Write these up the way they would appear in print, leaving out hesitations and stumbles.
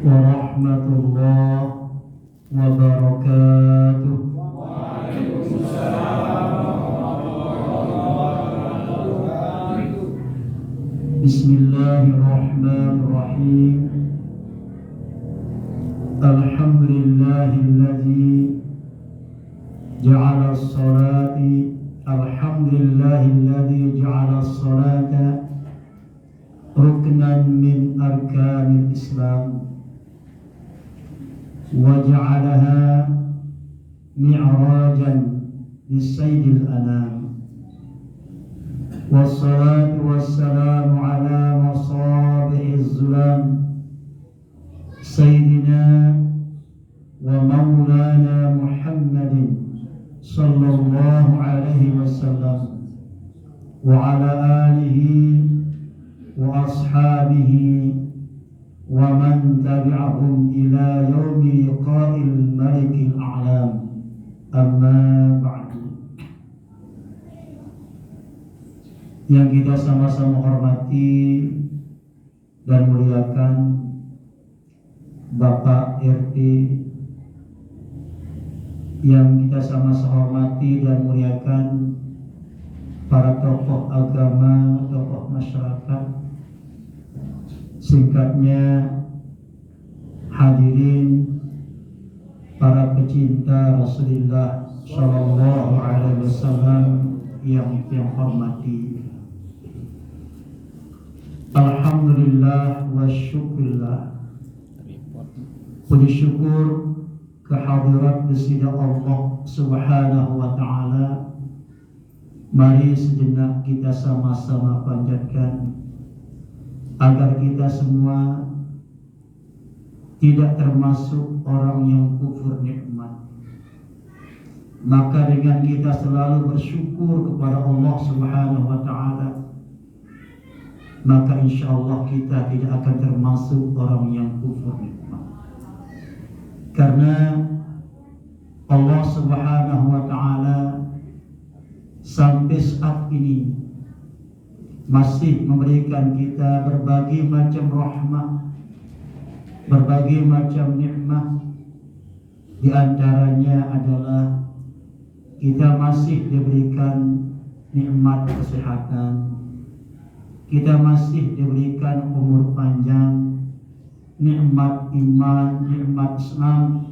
warahmatullahi wabarakatuh. Bismillahirrahmanirrahim. Alhamdulillahilladzi ja'ala as-salati Alhamdulillahilladzi ja'ala as-salata ruknan min arkanil Islam wa ja'alaha mi'rajan li sayyidil anam. Wassalatu wassalamu ala masabihiz zulam sayyidina wa maulana Muhammadin sallallahu alaihi wasallam wa ala alihi wa ashabihi wa man tabi'ahum ila yaumi liqa'il malikil a'lam. Amma ba'du. Yang kita sama-sama hormati dan muliakan Bapak RT, yang kita sama-sama hormati dan muliakan para tokoh agama, tokoh masyarakat, singkatnya hadirin para pecinta Rasulullah Shallallahu Alaihi Wasallam yang hormati. Alhamdulillah wa syukurillah. Puji syukur kehadirat Gusti Allah Subhanahu wa taala. Mari sejenak kita sama-sama panjatkan agar kita semua tidak termasuk orang yang kufur nikmat. Maka dengan kita selalu bersyukur kepada Allah Subhanahu wa taala, maka insyaallah kita tidak akan termasuk orang yang kufur nikmat. Karena Allah Subhanahu wa taala sampai saat ini masih memberikan kita berbagai macam rahmat, berbagai macam nikmat. Di antaranya adalah kita masih diberikan nikmat kesehatan, kita masih diberikan umur panjang, nikmat iman, nikmat Islam,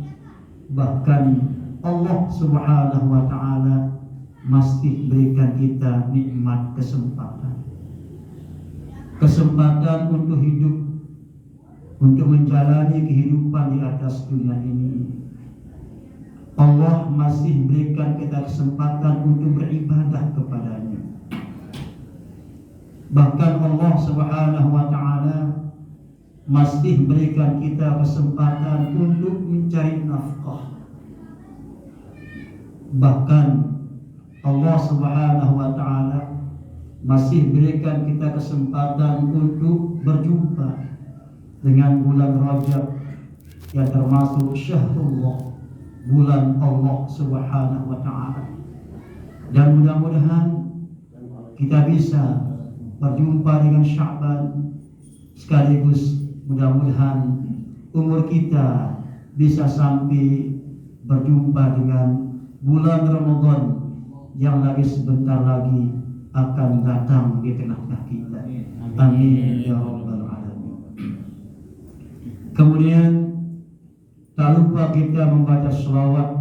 bahkan Allah Subhanahu wa taala masih berikan kita nikmat kesempatan untuk hidup, untuk menjalani kehidupan di atas dunia ini. Allah masih berikan kita kesempatan untuk beribadah kepadanya. Bahkan Allah Subhanahu wa taala masih berikan kita kesempatan untuk mencari nafkah. Bahkan Allah Subhanahu wa taala masih berikan kita kesempatan untuk berjumpa dengan bulan Rajab yang termasuk syahrullah, bulan Allah Subhanahu wa taala. Dan mudah-mudahan kita bisa berjumpa dengan Sya'ban, sekaligus mudah-mudahan umur kita bisa sampai berjumpa dengan bulan Ramadan yang lagi sebentar lagi akan datang di tengah-tengah kita. Amin ya rabbal alamin. Kemudian tak lupa kita membaca sholawat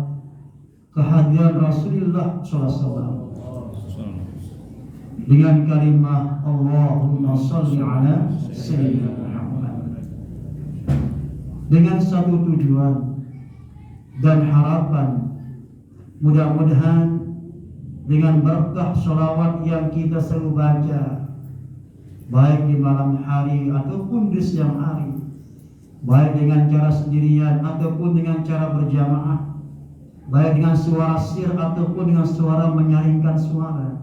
kehadiran Rasulullah SAW dengan kalimah Allahumma sholli ala sayyidina Muhammad, dengan satu tujuan dan harapan, mudah-mudahan dengan berkah sholawat yang kita selalu baca, baik di malam hari ataupun di siang hari, baik dengan cara sendirian ataupun dengan cara berjamaah, baik dengan suara sir ataupun dengan suara menyaringkan suara,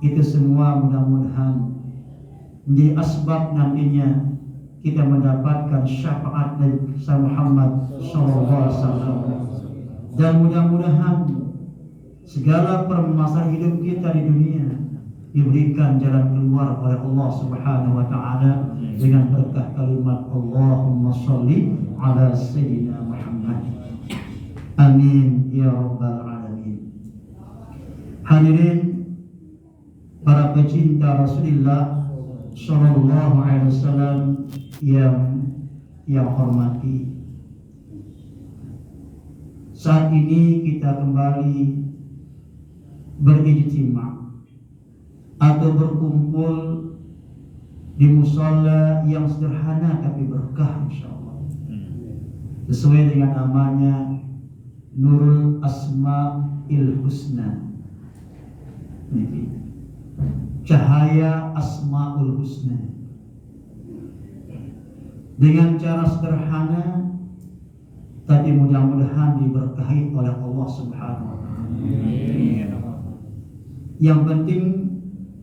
itu semua mudah-mudahan menjadi asbab nantinya kita mendapatkan syafaat dari Muhammad SAW. Dan mudah-mudahan segala permasalahan hidup kita di dunia diberikan jalan keluar oleh Allah Subhanahu wa taala dengan berkah kalimat Allahumma sholli ala sayyidina Muhammad. Amin ya rabbal alamin. Hadirin para pecinta Rasulullah sallallahu alaihi wasallam yang hormati, saat ini kita kembali berijtima atau berkumpul di musala yang sederhana tapi berkah insyaallah, sesuai dengan namanya Nurul Asma'il Husna, cahaya Asma'ul Husna. Dengan cara sederhana tapi mudah-mudahan diberkahi oleh Allah Subhanahu wa Ta'ala. Yang penting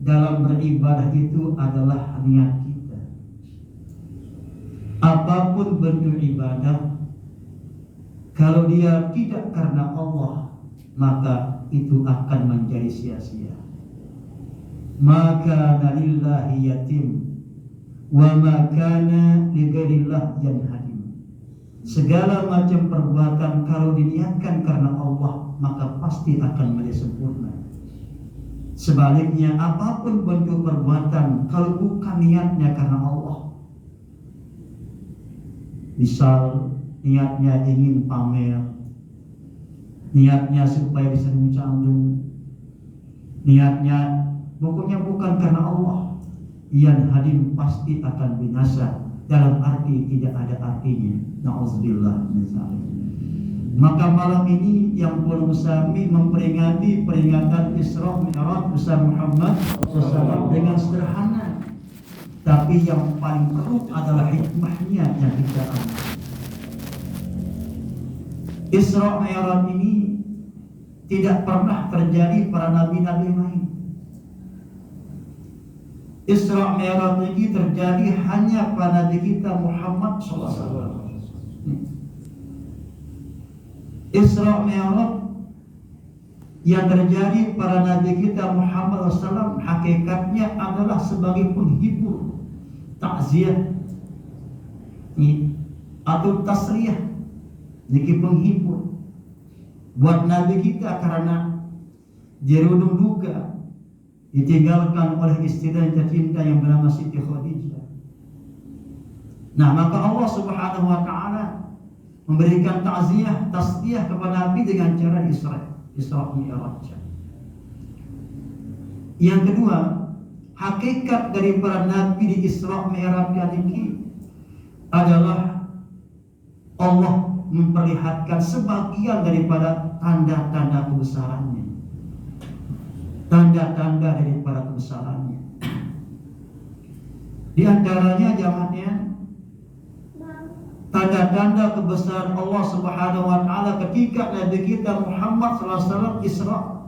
dalam beribadah itu adalah niat kita. Apapun bentuk ibadah, kalau dia tidak karena Allah, maka itu akan menjadi sia-sia. Maka lillahi yatim wa ma kana li ghairillah yanhadim. Segala macam perbuatan kalau diniatkan karena Allah, maka pasti akan menjadi sempurna. Sebaliknya, apapun bentuk perbuatan kalau bukan niatnya karena Allah, misal niatnya ingin pamer, niatnya supaya bisa mencanjung, niatnya pokoknya bukan karena Allah, yang hadim pasti akan binasa, dalam arti tidak ada artinya. Na'udzubillah min dzalik. Maka malam ini yang Pondok Sami memperingati peringatan Isra Mi'raj besar Muhammad SAW dengan sederhana, tapi yang paling perlu adalah hikmahnya yang kita ambil. Isra Mi'raj ini tidak pernah terjadi pada nabi-nabi lain. Isra Mi'raj ini terjadi hanya pada Nabi kita Muhammad SAW. Isra Mi'raj yang terjadi pada Nabi kita Muhammad SAW hakikatnya adalah sebagai penghibur, takziah atau tasliyah, jadi penghibur buat Nabi kita karena dirundung duka ditinggalkan oleh istri dan tercinta yang bernama Siti Khadijah. Nah, maka Allah Subhanahu wa Ta'ala memberikan takziah, tasliyah kepada Nabi dengan cara Isra Mi'raj. Yang kedua, hakikat dari para Nabi di Isra Mi'raj ini adalah Allah memperlihatkan sebagian daripada tanda-tanda kebesarannya, tanda-tanda daripada kebesarannya. Di antaranya jamannya tanda-tanda kebesaran Allah Subhanahu wa Ta'ala ketika Nabi kita Muhammad SAW Isra.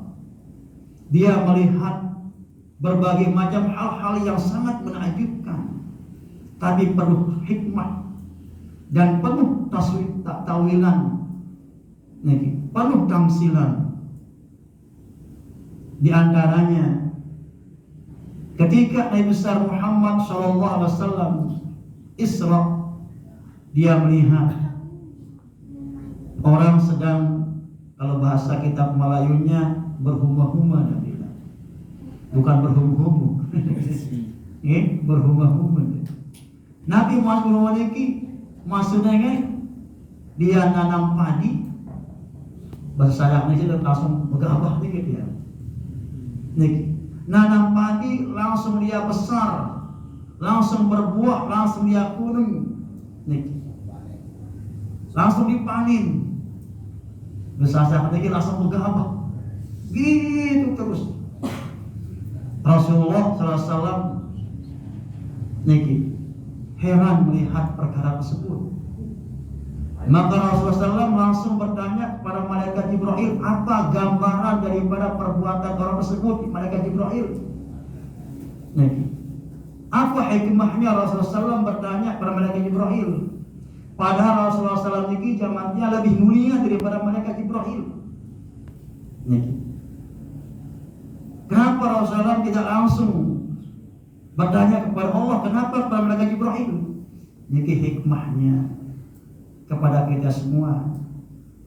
Dia melihat berbagai macam hal-hal yang sangat menakjubkan, tapi penuh hikmah dan penuh tawilan, penuh tamsilan. Di antaranya ketika Nabi besar Muhammad SAW Isra, dia melihat orang sedang, kalau bahasa kitab Melayunya, berhumah-humah. Nabi bukan berhumah-humah. Berhumah-humah. Nabi maksudnya dia nanam padi, bahasa Arabnya langsung begabah dikit ya. Nanam padi langsung dia besar, langsung berbuah, langsung dia kuning, langsung dipanen. Besar-besar langsung begabah. Gitu terus. Rasulullah SAW heran melihat perkara tersebut. Maka Rasulullah SAW langsung bertanya kepada malaikat Jibril, apa gambaran daripada perbuatan orang tersebut? Malaikat Jibril, apa hikmahnya? Rasulullah SAW bertanya kepada malaikat Jibril. Padahal Rasulullah SAW ini zamannya lebih mulia daripada malaikat Jibril. Kenapa Rasulullah tidak langsung bertanya kepada Allah, kenapa kepada malaikat Jibril? Niki hikmahnya kepada kita semua.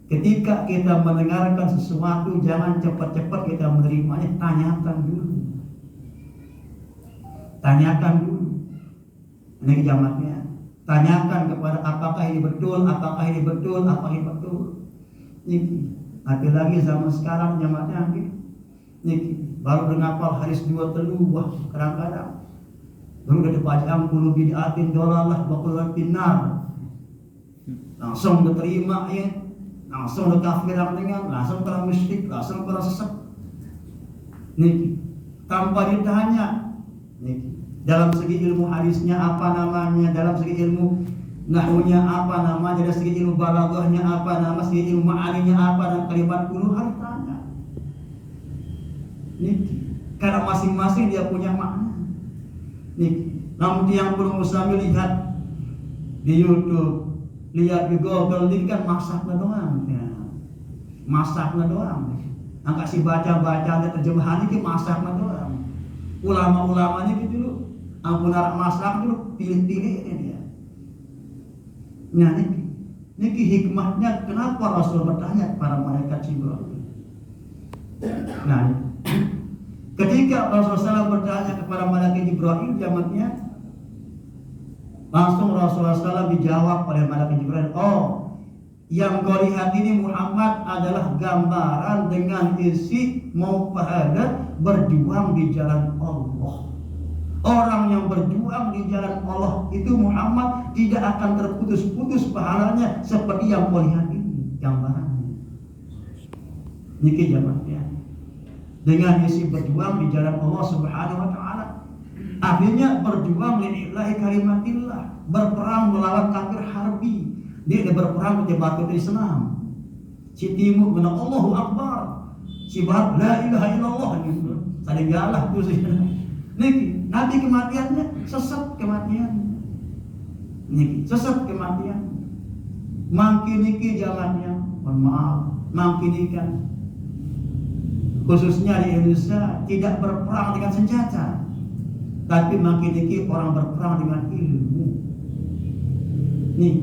Ketika kita mendengarkan sesuatu, jangan cepat-cepat kita menerimanya, tanyakan dulu. Tanyakan dulu. Ini jamaknya. Tanyakan kepada apakah ini betul, apakah ini betul, apakah ini betul. Niki. Apalagi zaman sekarang jamaknya niki. Baru ngapal hadis 2 telu, wah kadang-kadang. Baru udah dipajang puluh bid'atin dolalah wa kullu finnar. Langsung diterima ya. Langsung dikafiran dengan, langsung kena musyrik, langsung kena sesat. Niki. Tanpa ditanya. Niki. Dalam segi ilmu hadisnya apa namanya, dalam segi ilmu nahwunya apa namanya, dalam segi ilmu balaghahnya apa nama, segi ilmu ma'aninya apa, dan kalimat kuno harus tanya. Niki. Karena masing-masing dia punya makna. Niki. Namun yang belum usah lihat di YouTube, lihat di Google, ini kan masaknya doang ya. Masaknya doang. Angkat si baca-baca terjemahan ini masaknya doang. Ulama-ulamanya gitu loh. Ampun arak masak dulu, pilih-pilih ini dia. Nah niki hikmahnya kenapa Rasul bertanya kepada malaikat Jibril. Nah, ketika Rasulullah SAW bertanya kepada malaikat Jibril, jamaknya langsung Rasulullah SAW dijawab oleh malaikat Jibril, oh, yang kau lihat ini Muhammad adalah gambaran dengan isi mau pahadat berjuang di jalan Allah. Orang yang berjuang di jalan Allah itu Muhammad tidak akan terputus-putus pahalanya seperti yang kau lihat ini gambarannya. Niki jamaknya. Dengan isi berjuang di jalan Allah Subhanahu wa taala. Artinya berjuang lillahi kalimatillah, berperang melawan kafir harbi. Dia berperang di batu Islam. Si timur benar Allahu Akbar. Si barat la ilaha illallah gitu. Saling galah tuh sih. Niki, nanti kematiannya sesat kematian. Niki, sesat kematian. Mangki niki jalannya, mohon maaf, mangki nikan. Khususnya di Indonesia tidak berperang dengan senjata, tapi makin niki orang berperang dengan ilmu. Nih,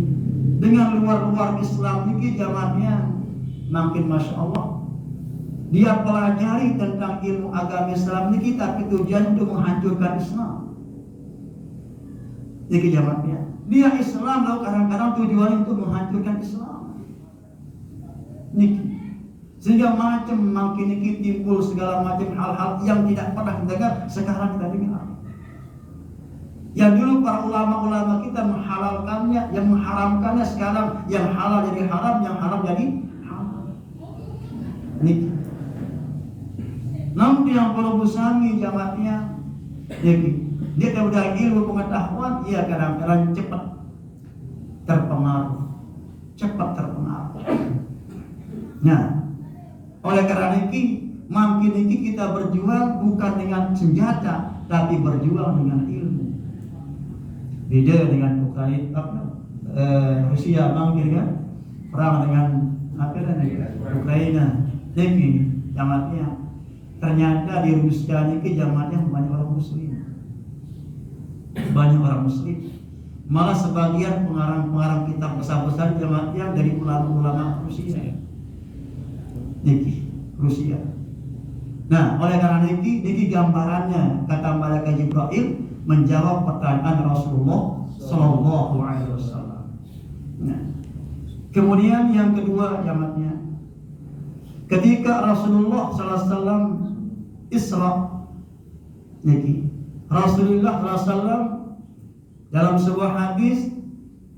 dengan luar-luar Islam niki zamannya makin masya Allah. Dia pelajari tentang ilmu agama Islam niki, tapi tujuan untuk menghancurkan Islam. Niki zamannya. Dia Islam lalu kadang-kadang tujuan untuk menghancurkan Islam. Niki. Sehingga makin niki timbul segala macam hal-hal yang tidak pernah kita dengar, sekarang kita dengar. Yang dulu para ulama-ulama kita menghalalkannya, yang mengharamkannya, sekarang yang halal jadi haram, yang haram jadi halal. Niki. Namun yang perlu busami jamaknya, dia udah ilmu pengetahuan, ia kadang-kadang cepat terpengaruh. Nah, oleh karena ini, makin ini kita berjuang bukan dengan senjata, tapi berjuang dengan ilmu. Beda dengan Rusia makin kan, perang dengan Ukraina. Tapi jamaknya ternyata di Rusia ini jamaknya banyak orang Muslim. Banyak orang Muslim. Malah sebagian pengarang kitab besar-besar jamaknya dari ulama-ulama Rusia. Niki Rusia. Nah, oleh karena niki gambarannya kata malaikat Jibril menjawab pertanyaan Rasulullah Sallallahu Alaihi Wasallam. Nah, kemudian yang kedua jamaknya, ketika Rasulullah Sallallahu Alaihi Wasallam Isra, niki Rasulullah Sallallahu Alaihi Wasallam dalam sebuah hadis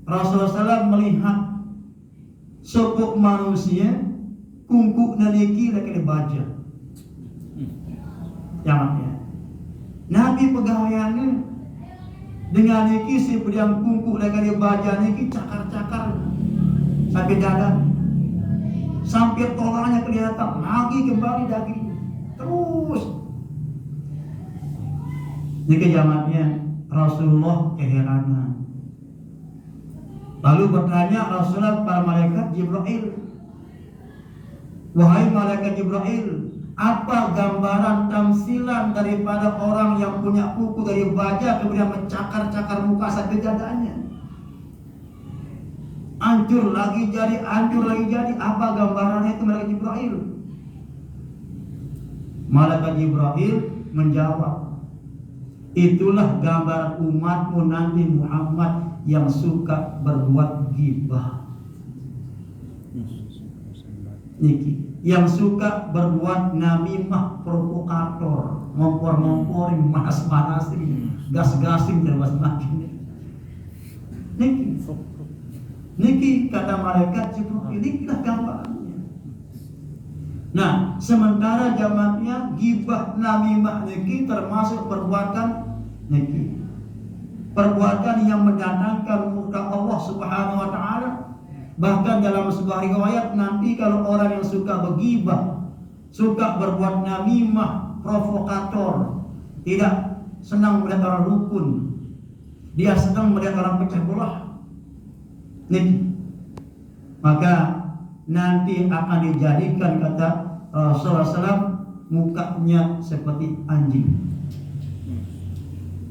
Rasulullah SAW melihat sepuk manusia kungkuk niki lagi dibaca. Jamaknya. Nabi pegawaiannya dengan niki si yang kungkuk lagi dibaca niki cakar-cakar sampai dada, sampai tolaknya kelihatan, lagi kembali daging terus. Niki jamaknya Rasulullah keheranan. Lalu bertanya Rasulullah kepada malaikat Jibril, wahai malaikat Jibril, Apa gambaran tamsilan daripada orang yang punya kuku dari baja kemudian mencakar-cakar muka sampai dadanya? Hancur lagi jadi, hancur lagi jadi. Apa gambarannya itu malaikat Jibril? Malaikat Jibril menjawab, itulah gambaran umatmu nanti Muhammad yang suka berbuat ghibah. Niki, yang suka berbuat namimah, provokator, ngompor-ngomporin, manas-manasin, gas-gasin terus makin. Niki kata malaikat Jibril, inilah gambarannya. Nah, sementara jamaknya ghibah, namimah niki termasuk perbuatan niki, perbuatan yang mendatangkan murka Allah Subhanahu wa taala. Bahkan dalam sebuah riwayat nanti kalau orang yang suka berghibah, suka berbuat namimah, provokator, tidak senang melihat orang rukun, dia senang melihat orang pecah belah, nih, maka nanti akan dijadikan kata Rasulullah SAW mukanya seperti anjing.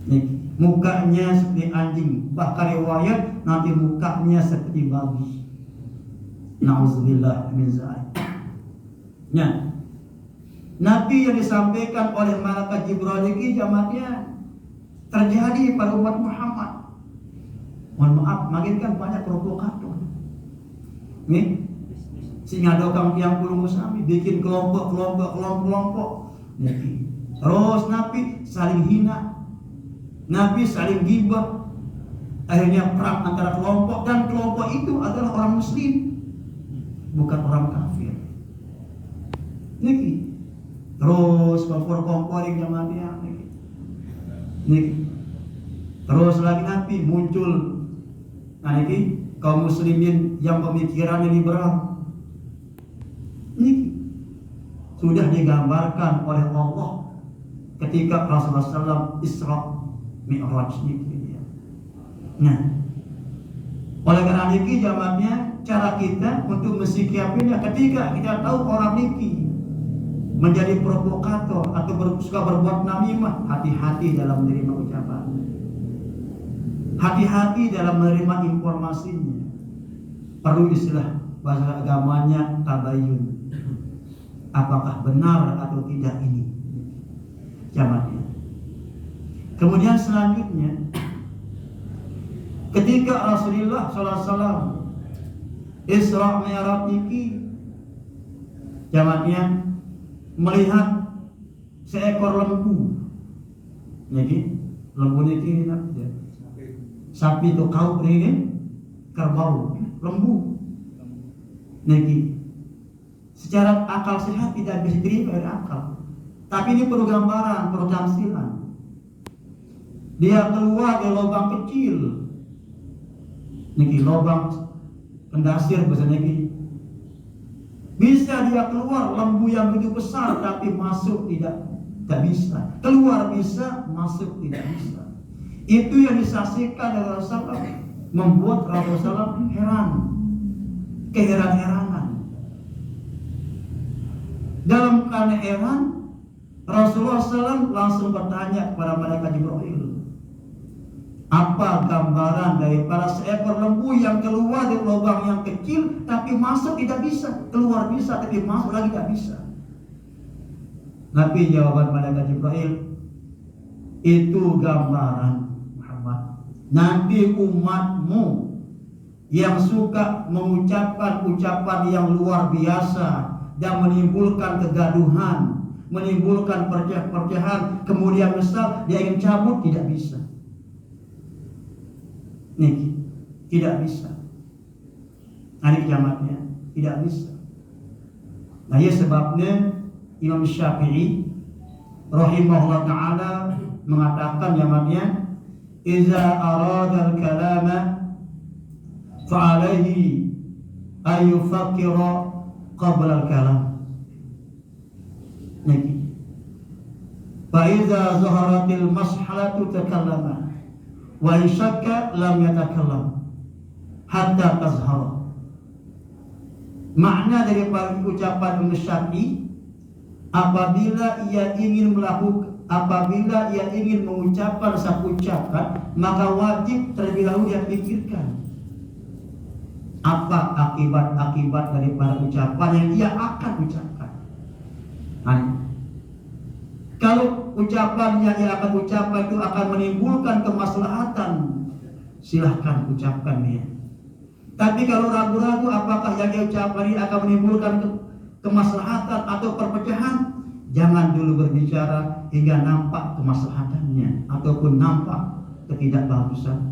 Nih, mukanya seperti anjing. Bahkan riwayat nanti mukanya seperti babi. Nauzubillah min zalik. Nah, Nabi yang disampaikan oleh malaikat Jibril ini jamaknya terjadi pada umat Muhammad. Mohon maaf, makin kan banyak provokator. Nih, sehingga dokang tiang puluh musami bikin kelompok. Nih, terus Nabi saling hina, Nabi saling ghibah. Akhirnya perang antara kelompok, dan kelompok itu adalah orang Muslim, bukan orang kafir. Niki, terus kompor-komporin zamannya niki. Terus lagi Nabi muncul, nah niki kaum muslimin yang pemikirannya liberal. Niki sudah digambarkan oleh Allah ketika Rasulullah SAW Isra Mi'raj niki. Nah, oleh karena niki jamaknya cara kita untuk mensikapinya ketika kita tahu orang niki menjadi provokator atau suka berbuat namimah, hati-hati dalam menerima ucapan, hati-hati dalam menerima informasinya. Perlu istilah bahasa agamanya tabayun, apakah benar atau tidak ini jamaknya. Kemudian selanjutnya ketika Rasulullah SAW Isra Mi'raj niki jamaknya melihat seekor lembu. Niki lembu niki sapi itu kau ini kerbau, lembu. Niki secara akal sehat tidak bisa diterima dari akal. Tapi ini perlu gambaran, perlu tamsilan. Dia keluar dari lubang kecil. Niki lubang pendasir bahasa niki. Bisa dia keluar lembu yang begitu besar, tapi masuk tidak bisa. Keluar bisa, masuk tidak bisa. Itu yang disaksikan oleh Rasulullah, membuat Rasulullah heran, keheran-heranan. Dalam keadaan heran, Rasulullah SAW langsung bertanya kepada malaikat Jibril, apa gambaran daripada seekor lembu yang keluar dari lubang yang kecil tapi masuk tidak bisa, keluar bisa tapi masuk lagi tidak bisa? Tapi jawaban malaikat Jibril, itu gambaran Muhammad, nanti umatmu yang suka mengucapkan ucapan yang luar biasa dan menimbulkan kegaduhan, menimbulkan perpecahan, kemudian besar dia ingin cabut, tidak bisa. Nih, tidak bisa. Ini jamaknya tidak bisa. Nah, ya sebabnya Imam Syafi'i rahimahullah taala mengatakan jamaknya, "Iza arada al-kalama fa'alaihi ay yufakkira qabla al-kalam." Nih, fa iza zaharatil mashalatu takallama wa syakka lam yatakallam hatta tazhara. Makna dari ucapan Imam Syafi'i, apabila ia ingin mengucapkan satu ucapan, maka wajib terlebih dahulu dia pikirkan apa akibat-akibat daripada ucapan yang ia akan ucapkan. Kalau ucapan yang ia akan ucapkan itu akan menimbulkan kemaslahatan, silahkan ucapkan dia. Tapi kalau ragu-ragu apakah yang ia ucapkan ini akan menimbulkan kemaslahatan atau perpecahan, jangan dulu berbicara hingga nampak kemaslahatannya ataupun nampak ketidakbagusan.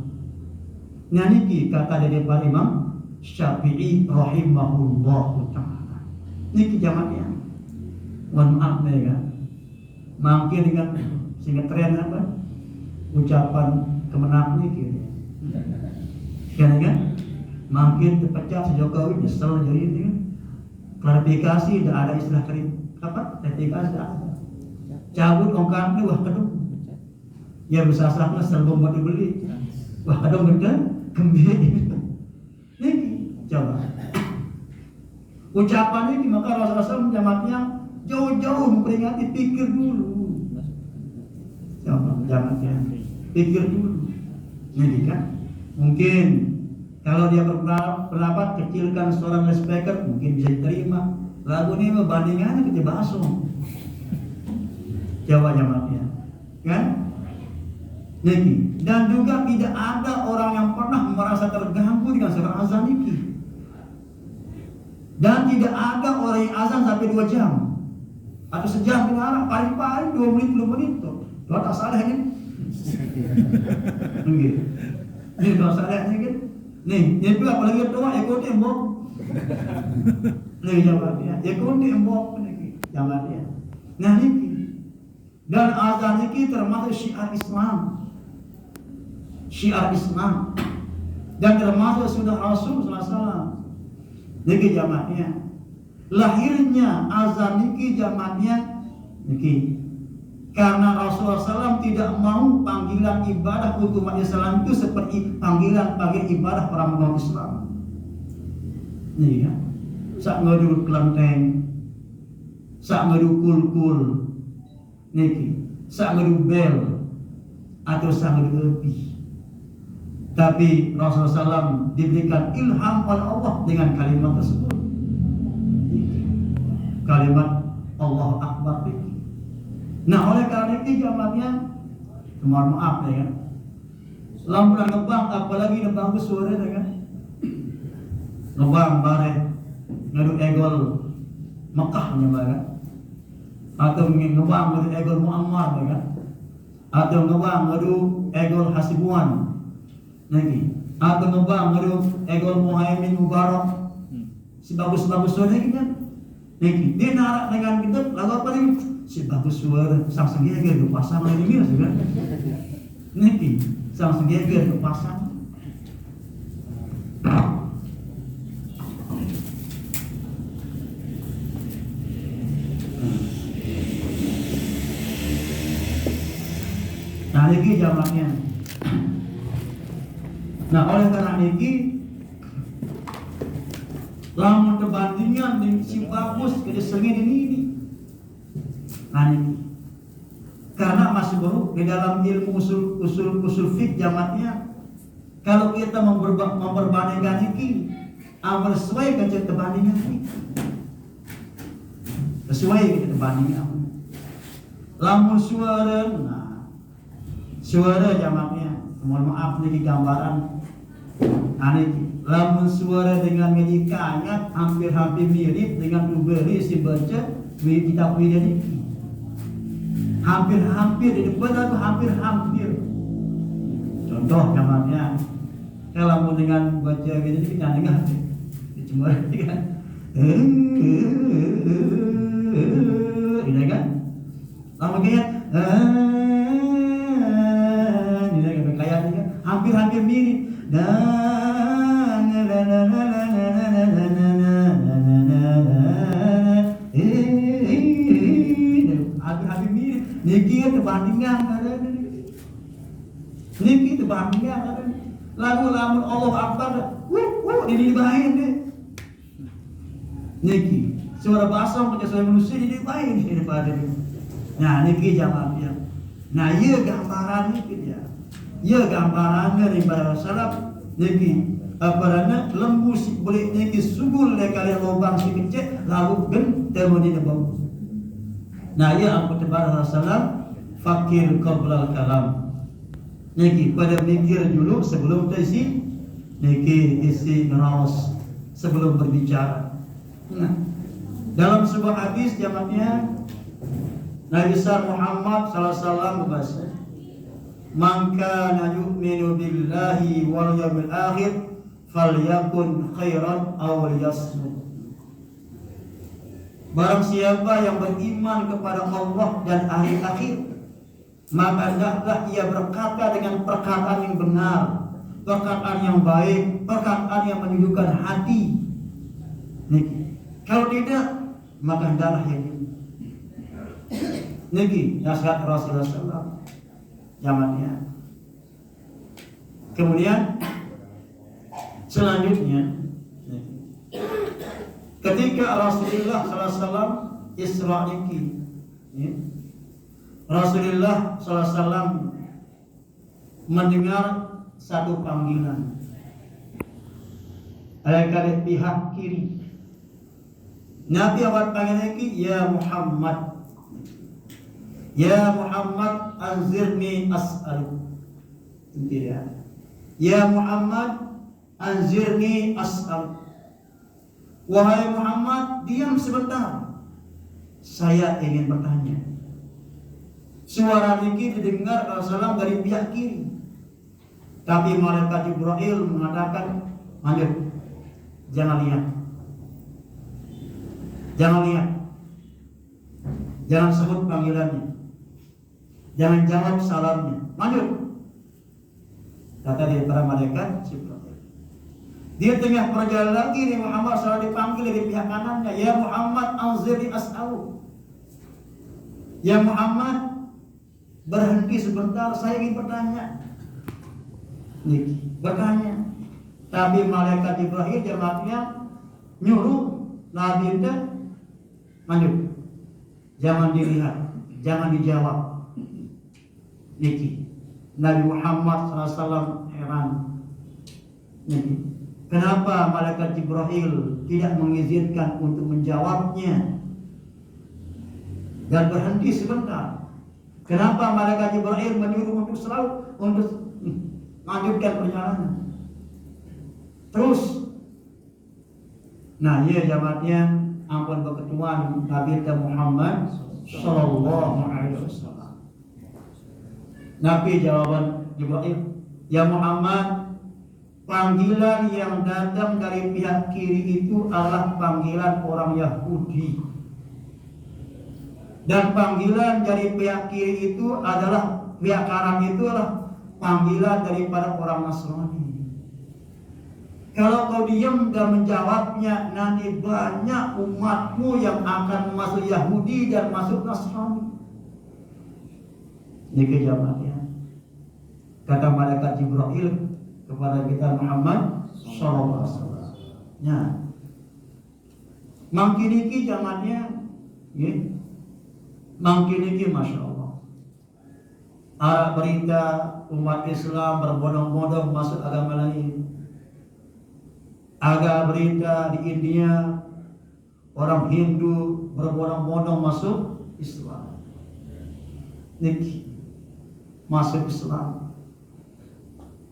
Nah niki kata dari Pak Imam Syafi'i rahimahullahu ta'ala. Niki zamannya. Mohon maaf nih kan. Mungkin dengan sehingga tren apa? Ucapan kemenang niki. Kan? Makin terpecah si Jokowi nyesel jadi ini kan. Klarifikasi tidak ada istilah klarifikasi tidak ada. Cabut ongkar ini wah kedung. Ya bisa sakna sebelum mau dibeli. Wah kedung gede gembira. Ini coba. Ucapannya maka Rasulullah menjamatnya jauh-jauh memperingati, pikir dulu. Coba jamatnya pikir dulu. Ini kan mungkin kalau dia berpendapat kecilkan seorang speaker mungkin bisa diterima. Lagu ini membandingannya kita baso. Coba jamatnya, kan? Niki. Dan juga tidak ada orang yang pernah merasa terganggu dengan suara azan niki. Dan tidak ada orang yang azan sampai 2 jam atau sejam dilarang, paling-paling 2 menit 10 menit tuh. Doa tak salah kan? Nggih. Ini doa salah kan? Nih, itu apalagi doa ikuti embok. Nih jawabannya, ikuti embok niki. Jawabannya. Nah niki. Dan azan niki termasuk syiar Islam. Syiar Islam. Dan termasuk sunnah Rasul sallallahu alaihi wasallam. Niki jamaknya. Lahirnya azan niki jamaknya niki. Karena Rasulullah SAW tidak mau panggilan ibadah untuk umat Islam itu seperti panggilan ibadah para umat Islam. Nih ya, sak ngadu kelenteng, sak ngadu kul, niki, sak ngadu bel, atau sak ngadu epi. Tapi Rasulullah SAW diberikan ilham oleh Allah dengan kalimat tersebut. Kalimat Allah Akbar ini. Nah oleh karena itu jamatnya, mohon maaf ya kan, lampu ngebang apalagi bagus suaranya kan, ngebang bare ngadu egol Mekah kan, atau ngebang ngadu egol Muammar kan, atau ngebang ngadu egol Hasibuan, lagi, atau ngebang ngadu egol Muhaimin Mubarak, si bagus-bagus suaranya kan, lagi dia narak dengan kita lalu apa nih? Si bagus suara sang segeger ke pasang lagi ni kan? Niki sang segeger ke pasang. Nah niki jamaknya. Nah oleh karena niki lamun perbandingan dengan si bagus ke sengit ini. Karena masih baru di dalam ilmu usul fik jamatnya, kalau kita memperbandingkan ini amal sesuai dengan perbandingan ini, sesuai dengan perbandingan. Lamun suara, nah suara jamatnya, mohon maaf nih gambaran, lamun suara dengan ngejikanya hampir-hampir mirip dengan uberi si baca kitab widan ini. Hampir-hampir di depan atau hampir-hampir. Contoh gambarnya, kalau mau dengan baca gitu kita dengar, cuma kan, ini kan, lama kayak, ini kan kayak ini kan, hampir-hampir mirip. Hampir-hampir mirip. Niki terbandingan ada ini. Niki terbandingan ada. Lagu-lagu Allah Akbar. Ini bahain deh. Niki suara basah pakai suara manusia jadi baik daripada ini. Nah niki jamaah. Nah iya gambaran niki dia. Iya gambaran daripada salaf niki aparana lembu si boleh niki subul lekali lubang si kecil lalu gen temudi bau. Nah iya aku tebar salam fakir qabla kalam. Niki pada mikir dulu sebelum terisi, niki isi nerawas sebelum berbicara. Nah, dalam sebuah hadis jamaknya Nabi Muhammad SAW berbahasa, "Man kana yu'minu billahi wal yawmil akhir falyakun khairan aw liyasmut." Barang siapa yang beriman kepada Allah dan hari akhir, maka hendaklah ia berkata dengan perkataan yang benar, perkataan yang baik, perkataan yang menunjukkan hati. Niki. Kalau tidak, maka hendaklah yang ini. Niki nasihat Rasulullah SAW zamannya. Kemudian selanjutnya, ketika Rasulullah SAW Isra niki, Rasulullah SAW mendengar satu panggilan dari pihak kiri. Nabi awal panggil lagi, ya Muhammad, ya Muhammad, anzirni as'al. Tidak. Ya Muhammad, anzirni as'al. Wahai Muhammad, diam sebentar, saya ingin bertanya. Suara ini didengar Rasulullah dari pihak kiri, tapi malaikat Jibril mengatakan, lanjut, jangan lihat, jangan lihat, jangan sebut panggilannya, jangan jawab salamnya, lanjut. Kata dia para malaikat Jibril. Dia tengah berjalan lagi nih, Muhammad SAW dipanggil dari pihak kanannya, ya Muhammad, anzirni as'al. Ya Muhammad, berhenti sebentar, saya ingin bertanya. Nih, bertanya. Tapi malaikat Jibril jemaatnya nyuruh Nabi itu lanjut, jangan dilihat, jangan dijawab. Niki, Nabi Muhammad SAW heran. Niki, kenapa malaikat Jibril tidak mengizinkan untuk menjawabnya dan berhenti sebentar? Kenapa malaikat Jibril menyuruh untuk selalu untuk lanjutkan perjalanan terus? Nah, ya jamaatnya, ampun berketuan Nabi Muhammad Sallallahu Alaihi Wasallam. Nabi jawaban Jibril, ya Muhammad, panggilan yang datang dari pihak kiri itu adalah panggilan orang Yahudi. Dan panggilan dari pihak kiri itu adalah, pihak kanan itu adalah panggilan daripada orang Nasrani. Kalau kau diam dan menjawabnya, nanti banyak umatmu yang akan masuk Yahudi dan masuk Nasrani. Ini kejamannya. Kata malaikat Jibril kepada kita Muhammad sallallahu alaihi wasallam. Ya. Mungkin iki zamannya, ya. Mungkin iki Masya Allah. Arah berita umat Islam berbondong-bondong masuk agama lain. Agak berita di India orang Hindu berbondong-bondong masuk Islam. Niki masuk Islam.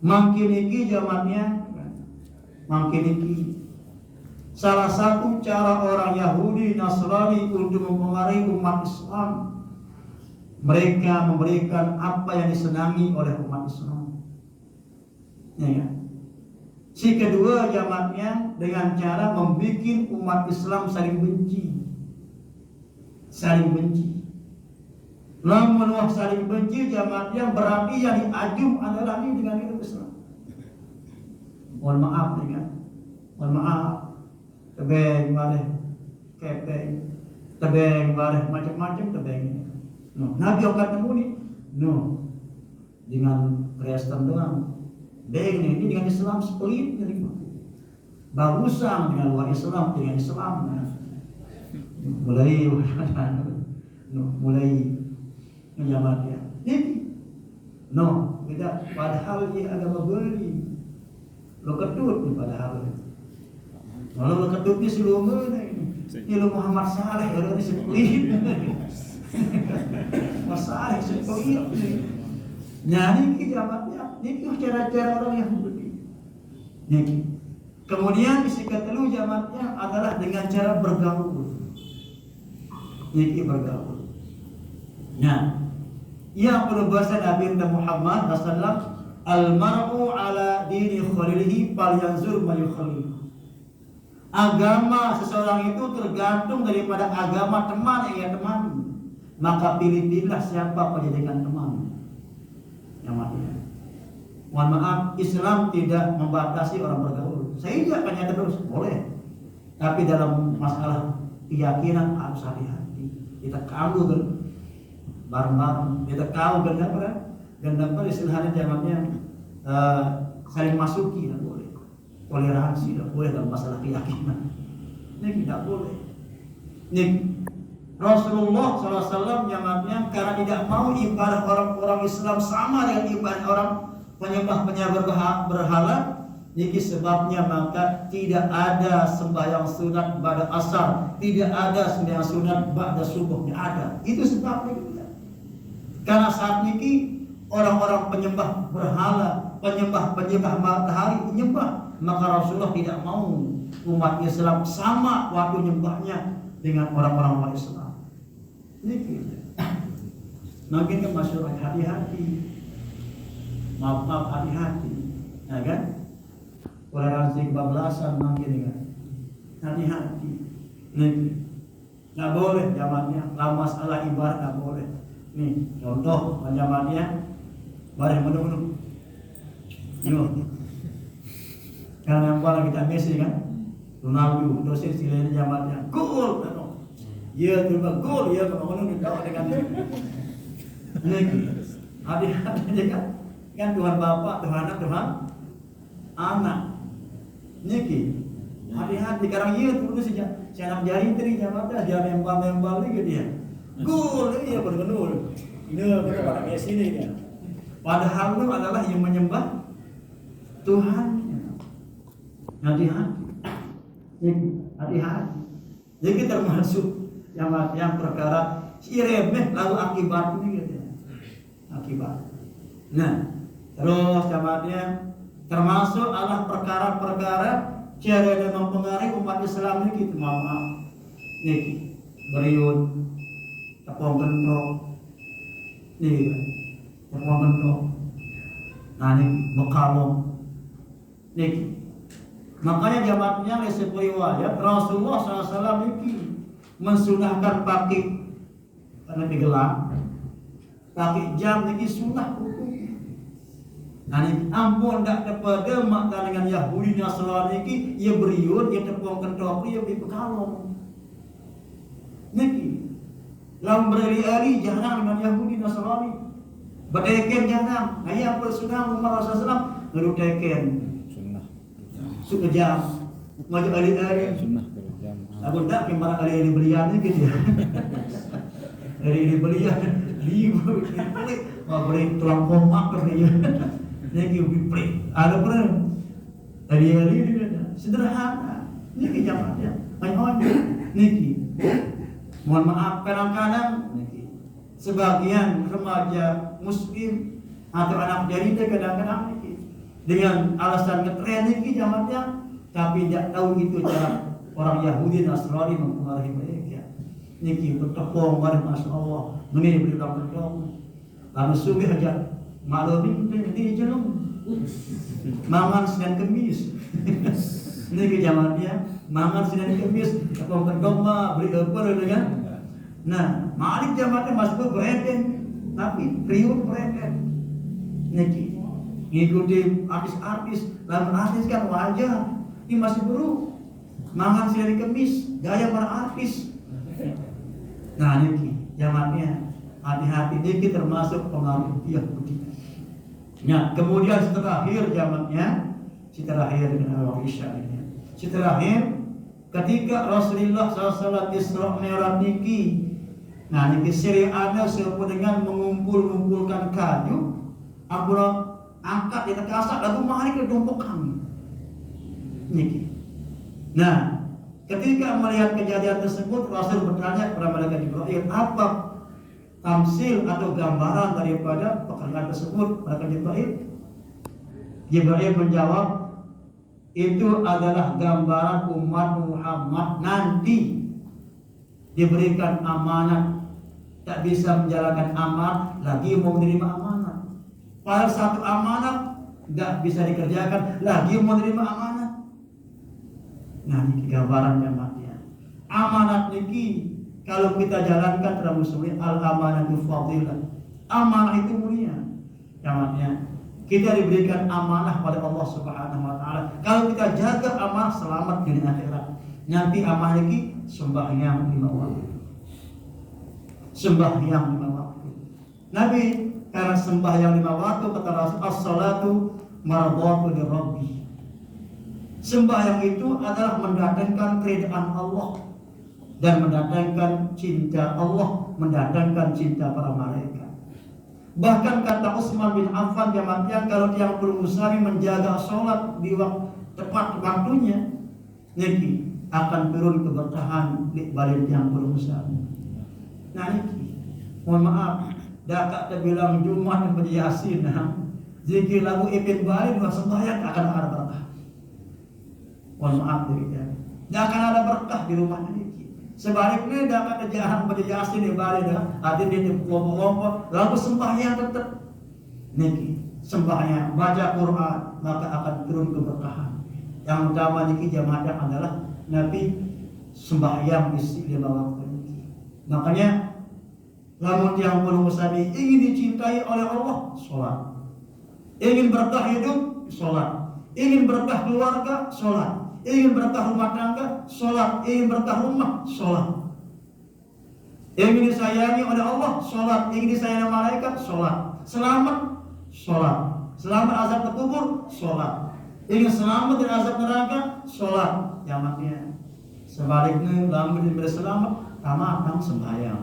Mungkin iki zamannya, mungkin iki salah satu cara orang Yahudi Nasrani untuk mempengaruhi umat Islam. Mereka memberikan apa yang disenangi oleh umat Islam. Ya. Si kedua jamaknya dengan cara membuat umat Islam saling benci. Saling benci. Namun saling benci jamaknya berarti yang diajum adalah ini dengan hidup Islam. Mohon maaf dengan, mohon maaf. Tebeng bareh, kepeng, tebeng bareh macam-macam tebeng. No, Nabi akan temu ni, no, dengan Kristen doang. Beng ini dengan Islam split jadi bagusang dengan luar Islam dengan Islam. mulai mulai menjamatnya. Ini no, beda. Padahal dia agama beli. Lo ketut nih padahal. Kalau lo ketut ni silu mana ini? Ini lo Muhammad Saleh orang ni sepuih. Masalah sepuih. Nyari jamatnya. Ini cara-cara orang Yahudi. Ini. Kemudian isi ketelu jamatnya adalah dengan cara bergaul. Ini bergaul. Nah, yang berbahasa Nabi Muhammad SAW, al-mar'u ala dini khalilihi falyanzur ma yukhalil. Agama seseorang itu tergantung daripada agama teman yang ia temani. Maka pilih-pilihlah siapa penjadikan teman. Yang matinya. Mohon maaf, Islam tidak membatasi orang bergaul. Saya tidak tanya terus, boleh. Tapi dalam masalah keyakinan harus hati-hati. Kita kamu bareng-bareng, kita kau benar-benar dan dapat istilahnya zamannya saling masuki tidak boleh, toleransi tidak boleh dalam masalah keyakinan. Ini tidak boleh. Ini Rasulullah SAW zamannya karena tidak mau ibadah orang-orang Islam sama dengan ibadah orang penyembah berhala. Ini sebabnya maka tidak ada sembahyang sunat pada asar, tidak ada sembahyang sunat pada subuhnya ada. Itu sebabnya. Karena saat ini orang-orang penyembah berhala, penyembah matahari menyembah, maka Rasulullah tidak mau umat Islam sama waktu nyembahnya dengan orang-orang umat Islam. Ini gitu. Makin ke masyarakat hati-hati, maaf hati-hati, ya kan? Toleransi kebablasan makin kan, hati-hati. Ini nggak boleh zamannya, lama masalah ibarat nggak boleh. Nih contoh zamannya. Bareng menunggu. Yuk. Karena yang paling kita Messi kan, Ronaldo, dosis silenya zamannya. Gol, ya tuh gol, ya kalau menunggu tahu dengan ini. Hati-hati kan, kan Tuhan Bapa, Tuhan Anak, Tuhan Anak. Niki, hati-hati karena iya tuh saja. Saya nak jari teri zamannya, dia membal lagi dia. Gol, iya benar-benar. Ini pada Messi ini kan. Padahal itu adalah yang menyembah Tuhan. Hati-hati. Hati-hati. Jadi termasuk yang perkara si remeh lalu akibat ini gitu. Akibat. Nah, terus jawabannya termasuk adalah perkara-perkara cara yang mempengaruhi umat Islam ini gitu. Maaf. Niki beriut tepung kentrok. Nih tepung kentrok. Nah ini bekalong. Nih makanya jamatnya sebuah riwayat Rasulullah SAW ini mensunahkan pakai karena digelar pakai jam ini sunah hukumnya. Nah ini ampun tak dapat demak dengan Yahudi Nasrani ini ia beriut, ia tepung kentrok, ia bekalong. Nih lam berari-ari jangan dengan Yahudi Nasrani. Berdeken jangan. Ayah bersunah Muhammad Rasulullah ngedeken. Suka jam. Maju ari-ari. Aku tak kemana ari-ari belian ni gitu. Ari-ari belian libur pelik. Mau beli tulang komak ke dia. Ni ki pelik. Ada pernah ari-ari sederhana. Ni ki jamannya. Ayo niki. Mohon maaf kadang-kadang sebagian remaja muslim atau anak jarida kadang-kadang dengan alasan ngetren ini zamannya, tapi tidak tahu itu cara orang Yahudi Nasrani mempengaruhi mereka. Niki bertepung bareng Masya Allah, ini beri bertepung. Lalu subuh aja maklum ini jelum, mangan Senin Kemis. Niki zamannya mangan Senin Kemis, tepung kedoma beri apa dengan. Nah, malik zamannya masuk bereden, tapi riuh bereden. Niki ngikuti artis-artis, lalu artis kan wajar. Ini masih baru mangan Senin Kemis, gaya para artis. Nah, niki zamannya hati-hati, niki termasuk pengaruh Yahudi. Nah, kemudian setelah akhir zamannya, setelah akhir dengan awal Isya ini, setelah akhir ketika Rasulullah SAW Isra Mi'raj niki, nah niki syariatnya serupa dengan mengumpulkan kayu, ampun angkat di tekasak lalu mari ke tumpuk kami. Niki. Nah, ketika melihat kejadian tersebut, Rasul bertanya kepada malaikat Jibril, apa tamsil atau gambaran daripada pekerjaan tersebut? Malaikat Jibril menjawab, itu adalah gambaran umat Muhammad nanti diberikan amanat, tak bisa menjalankan amanat, lagi mau menerima amanat. Padahal satu amanat tidak bisa dikerjakan, lagi mau menerima amanat. Nah, ini gambaran jamaahnya. Amanat niki kalau kita jalankan dalam muslim al-amanatu fadilah. Amanah itu mulia. Jamaahnya. Kita diberikan amanah pada Allah Subhanahu wa taala. Kalau kita jaga amanah, selamat dunia akhirat. Nanti amanah ini sembahyang 5 waktu. Sembahyang 5 waktu. Nabi karena sembahyang 5 waktu kata Rasul, as-salatu mardhatu lirabbi. Sembahyang itu adalah mendatangkan keridhaan Allah dan mendatangkan cinta Allah, mendatangkan cinta para malaikat. Bahkan kata Utsman bin Affan jamaah, kalau tiang Musari menjaga sholat di waktu tepat waktunya, niki akan turun keberkahan di balik tiang Musari. Nah niki, mohon maaf, dak terbilang Jumat yang beryasin, zikir lagu ipin balik dua sembahyang akan ada berkah. Mohon maaf demikian, dak akan ada berkah di rumahnya niki. Sebaliknya dapat kejahan berjasin di balik dah, hati dia kelompok-kelompok, lalu sembahyang tetap niki sembahyang baca Quran, maka akan turun keberkahan. Yang utama niki jamaah adalah Nabi sembahyang di 5 waktu niki. Makanya lamun yang musani ingin dicintai oleh Allah, sholat. Ingin berkah hidup, sholat. Ingin berkah keluarga, sholat. Ingin berkah rumah tangga, sholat. Ingin berkah rumah, sholat. Ingin disayangi oleh Allah, sholat. Ingin disayangi oleh malaikat, sholat. Selamat, sholat. Selamat azab terkubur, sholat. Ingin selamat dari azab neraka, sholat. Yang maknya sebaliknya, lamun diberi selamat, tamat sembahyang.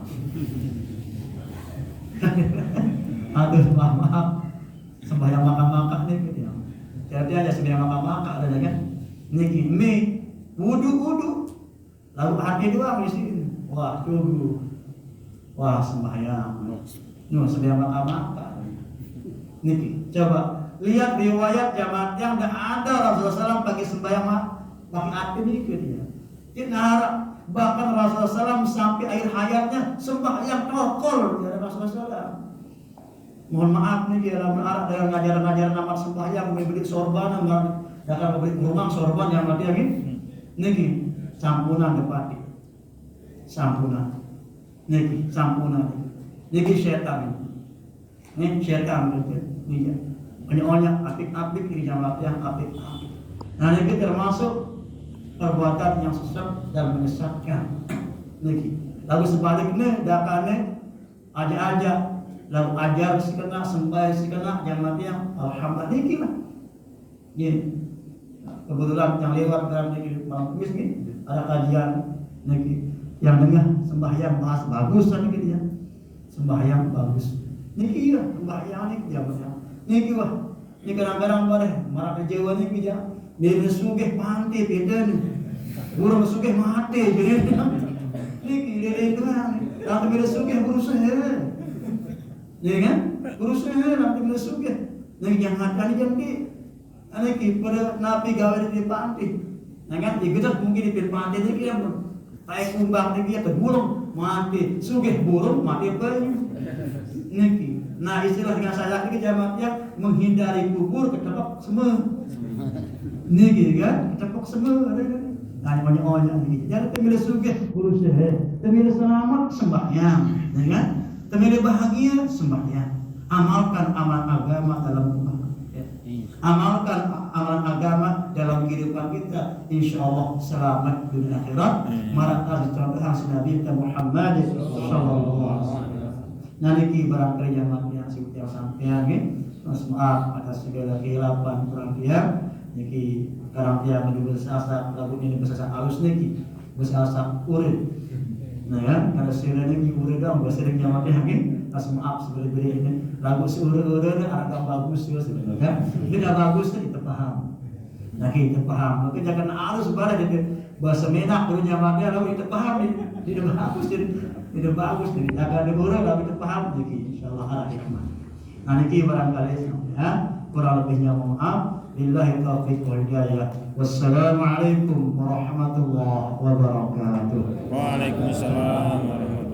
Aduh, maaf. Sembahyang makan-makan nih gitu ya. Jadi aja sembahyang makan-makan ada kan? Niki mie wudu lalu hati doang di sini. Wah tunggu, wah sembahyang, sembahyang makan. Niki coba lihat riwayat jamaah yang tidak ada Rasulullah SAW pakai sembahyang pakai hati niki dia. Kita harap bahkan Rasulullah SAW sampai akhir hayatnya sembahyang tokol dari Rasulullah SAW. Mohon maaf nih dalam arah dengan ngajaran nama sembahyang membeli sorban akan memberi rumah sorban yang mati amin. Niki sampunan depati. Sampunan. Niki sampunan. Niki setan. Ini setan gitu. Niki. Banyak apik-apik ini jamaah yang apik-apik. Nah niki termasuk perbuatan yang sesat dan menyesatkan. Niki. Lalu sebaliknya dakane aja lalu ajar si kena sembahyang si kena jamaah yang alhamdulillah niki lah. Gini. Kebetulan yang lewat dalam negeri Bangkis nih ada kajian negeri yang dengar sembahyang bahas bagus kan gitu ya, sembahyang bagus. Niki ya sembahyang nih dia macam niki wah ini kadang-kadang bareh marah kecewa nih dia dia sugih pantai beda nih burung sugih mati jadi niki dia itu kan nanti bila sugih berusaha ya kan berusaha nanti bila sugih niki yang hati jadi aneh pada napi gawe di pantai, nah kan digedak mungkin di pantai ini kita pun, kayak kumbang ini dia terburung mati, sugih burung mati banyak, niki. Nah istilah yang saya ini jamaah menghindari kubur ketepok semua, niki kan ketepok semua, nah banyak orang ini. Jadi temile sugih berusaha, temile selamat sembahyang, ya kan? Temile bahagia sembahyang. Amalkan amal agama dalam rumah. Amalkan amalan agama dalam kehidupan kita, insya Allah selamat dunia akhirat. Marah contohan Nabi Muhammad sallallahu alaihi wasallam. Nanti barangkali yang mati yang setiap sampean maaf atas segala kehilapan kurang dia niki karang tiang di bahasa lagu ini bahasa halus niki bahasa urid. Nah kan kalau sira niki urid dong bahasa sering nyawa dia hakim pas maaf seberi-beri ini lagu urid agak bagus ya sebenarnya kan. Tidak bagus kita paham. Nah kita paham. Maka jangan harus balik jadi bahasa menak dulu nyawa dia lalu kita paham tidak bagus jadi tidak bagus jadi jaga negara lalu kita paham niki insyaallah ada hikmah. Nah niki barangkali ya kurang lebihnya mohon maaf. Billahi taufiq wal hidayah. Wassalamualaikum warahmatullahi wabarakatuh. Waalaikumsalam warahmatullahi wabarakatuh.